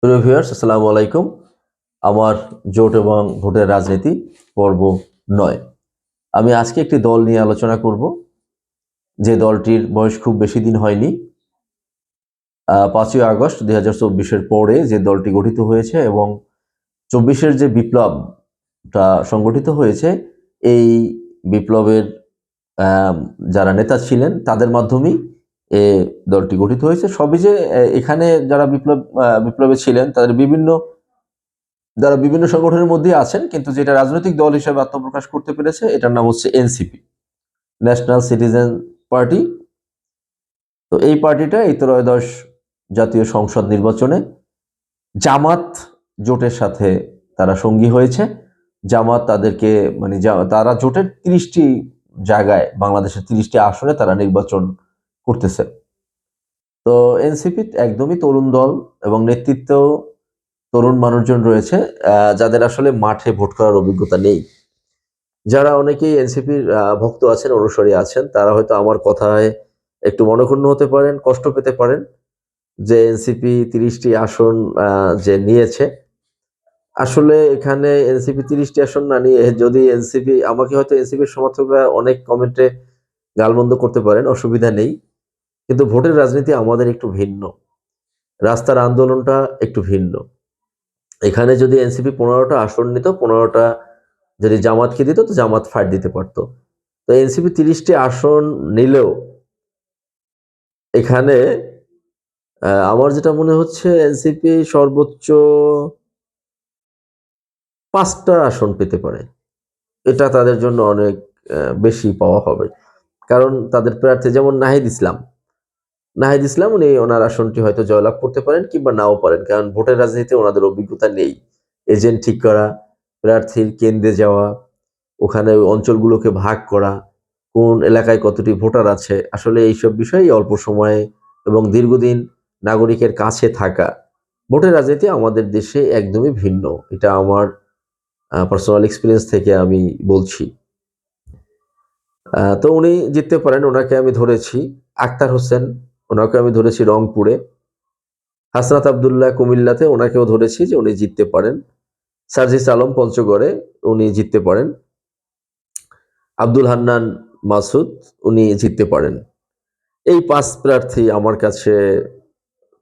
প্রিয় ভিউয়ার্স, আসসালামু আলাইকুম। আমার জোট এবং ভোটের রাজনীতি পর্ব ৯। আমি আজকে একটি দল নিয়ে আলোচনা করব, যে দলটির বয়স খুব বেশি দিন হয়নি। ৫ই আগস্ট ২০২৪-এর পরে যে দলটি গঠিত হয়েছে এবং ২৪-এর যে বিপ্লবটা সংগঠিত হয়েছে, এই বিপ্লবের যারা নেতা ছিলেন তাদের মাধ্যমেই এ দলটি গঠিত হয়েছে। সবই যে এখানে যারা বিপ্লবে ছিলেন তাদের যারা বিভিন্ন সংগঠনের মধ্যে আছেন, কিন্তু যেটা রাজনৈতিক দল হিসেবে আত্মপ্রকাশ করতে পেরেছে এটার নাম হচ্ছে এনসিপি, ন্যাশনাল সিটিজেন পার্টি। তো এই পার্টিটা এই ত্রয়োদশ জাতীয় সংসদ নির্বাচনে জামাত জোটের সাথে তারা সঙ্গী হয়েছে। জামাত তাদেরকে তারা জোটের ৩০টি জায়গায়, বাংলাদেশের ৩০টি আসনে তারা নির্বাচন করতেছে। তো এনসিপি একদমই তরুণ দল এবং নেতৃত্বেও তরুণ মানুষজন রয়েছে, যাদের আসলে মাঠে ভোট করার অভিজ্ঞতা নেই। যারা অনেকেই এনসিপির ভক্ত আছেন, অনুসারী আছেন, তারা হয়তো আমার কথায় একটু মনঃক্ষুণ্ণ হতে পারেন, কষ্ট পেতে পারেন যে এনসিপি ৩০টি আসন যে নিয়েছে। আসলে এখানে এনসিপি ৩০টি আসন না নিয়ে, যদি এনসিপি, আমাকে হয়তো এনসিপির সমর্থকরা অনেক কমেন্টে গালমন্দ করতে পারেন, অসুবিধা নেই, কিন্তু ভোটের রাজনীতি আমাদের একটু ভিন্ন, রাস্তার আন্দোলনটা একটু ভিন্ন। এখানে যদি এনসিপি 15টা আসন নিত, 15টা যদি জামাতকে দিত তো জামাত ফাইট দিতে পারতো। তো এনসিপি 30টি আসন নিলেও এখানে আমার যেটা মনে হচ্ছে এনসিপি সর্বোচ্চ 5টা আসন পেতে পারে। এটা তাদের জন্য অনেক বেশি পাওয়া হবে, কারণ তাদের প্রার্থী যেমন নাহিদ ইসলাম ওনার আসনটি হয়তো জয়লাভ করতে পারেন কিংবা নাও পারেন, কারণ ভোটের রাজনীতিতে ওনাদের অভিজ্ঞতা নেই। এজেন্ট ঠিক করা, প্রার্থীর কেন্দ্রে যাওয়া, ওখানে অঞ্চলগুলোকে ভাগ করা, কোন এলাকায় কতটি ভোটার আছে, আসলে এইসব বিষয়ে অল্প সময়ে এবং দীর্ঘদিন নাগরিকের কাছে থাকা। ভোটের রাজনীতি আমাদের দেশে একদমই ভিন্ন, এটা আমার পার্সোনাল এক্সপিরিয়েন্স থেকে আমি বলছি। তো উনি জিততে পারেন, ওনাকে আমি ধরেছি। আক্তার হোসেন, ওনাকে আমি ধরেছি রংপুরে। হাসনাত আবদুল্লাহ কুমিল্লাতে, ওনাকেও ধরেছি যে উনি জিততে পারেন। সার্জিস আলম পঞ্চগড়ে, উনি জিততে পারেন। আব্দুল হান্নান মাসুদ, উনি জিততে পারেন। এই 5 প্রার্থী আমার কাছে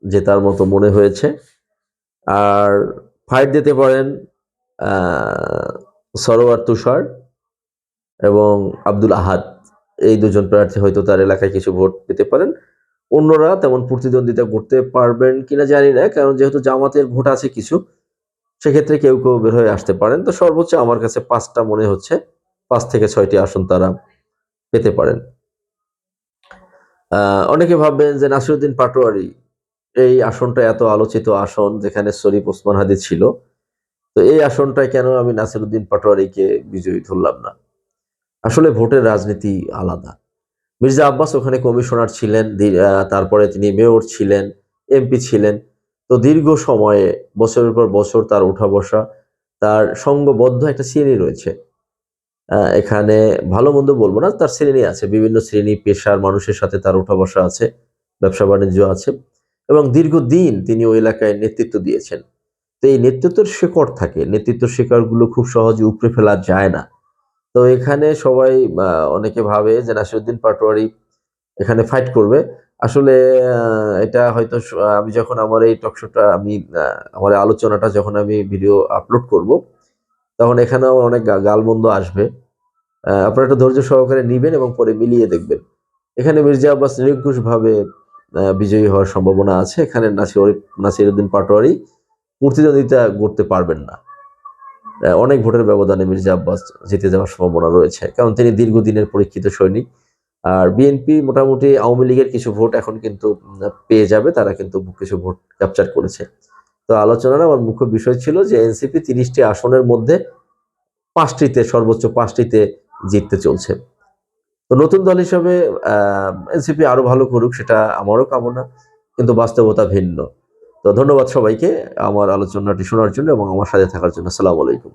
জেতার মতো মনে হয়েছে। আর ফাইট দিতে পারেন সরোয়ার তুষার এবং আব্দুল আহাদ। এই দুজন প্রার্থী হয়তো তার এলাকায় কিছু ভোট পেতে পারেন। অন্যরা তেমন প্রতিদ্বন্দ্বিতা করতে পারবেন কিনা জানি না, কারণ যেহেতু জামাতের ভোট আছে কিছু, সেক্ষেত্রে কেউ বের হয়ে আসতে পারেন। তো সর্বোচ্চ আমার কাছে 5টা মনে হচ্ছে, 5 থেকে 6টি আসন তারা পেতে পারেন। অনেকে ভাববেন যে নাসিরউদ্দিন পাটোয়ারি, এই আসনটা এত আলোচিত আসন, যেখানে শরীফ ওসমান হাদি ছিল, তো এই আসনটায় কেন আমি নাসিরউদ্দিন পাটোয়ারিকে বিজয়ী ধরলাম না? আসলে ভোটের রাজনীতি আলাদা। মির্জা আব্বাস ওখানে কমিশনার ছিলেন, তারপরে তিনি মেয়র ছিলেন, এমপি ছিলেন। তো দীর্ঘ সময়ে, বছরের পর বছর তার উঠা বসা, তার সংঘবদ্ধ একটা শ্রেণী রয়েছে। এখানে ভালো মন্দ বলবো না, তার শ্রেণী আছে, বিভিন্ন শ্রেণী পেশার মানুষের সাথে তার উঠা বসা আছে, ব্যবসা বাণিজ্য আছে, এবং দীর্ঘদিন তিনি ওই এলাকায় নেতৃত্ব দিয়েছেন। তো এই নেতৃত্বের শেকড় থাকে, নেতৃত্বের শেকড়গুলো খুব সহজে উপড়ে ফেলা যায় না। তো এখানে সবাই, অনেকে ভাবে যে নাসিরউদ্দিন পাটোয়ারি এখানে ফাইট করবে। আসলে এটা হয়তো আমি যখন আমার এই টকশোটা, আমার এই আলোচনাটা যখন আমি ভিডিও আপলোড করব, তখন এখানেও অনেক গালমন্দ আসবে। আপনারা একটু ধৈর্য সহকারে নিবেন এবং পরে মিলিয়ে দেখবেন। এখানে মির্জা আব্বাস নিরঙ্কুশভাবে বিজয়ী হওয়ার সম্ভাবনা আছে। এখানে নাসিরউদ্দিন পাটোয়ারি প্রতিদ্বন্দ্বিতা করতে পারবেন না। অনেক ভোটের ব্যবধানে মির্জা আব্বাস জিতে যাওয়ার সম্ভাবনা রয়েছে, কারণ তিনি দীর্ঘদিনের পরীক্ষিত সৈনিক। আর বিএনপি মোটামুটি আওয়ামী লীগের কিছু ভোট এখন কিন্তু পেয়ে যাবে, তারা কিন্তু কিছু ভোট ক্যাপচার করেছে। তো আলোচনার আমার মুখ্য বিষয় ছিল যে এনসিপি 30টি আসনের মধ্যে 5টিতে, সর্বোচ্চ 5টিতে জিততে চলছে। তো নতুন দল হিসেবে এনসিপি আরো ভালো করুক, সেটা আমারও কামনা, কিন্তু বাস্তবতা ভিন্ন। তো ধন্যবাদ সবাইকে আমার আলোচনাটি শোনার জন্য এবং আমার সাথে থাকার জন্য। আসসালামু আলাইকুম।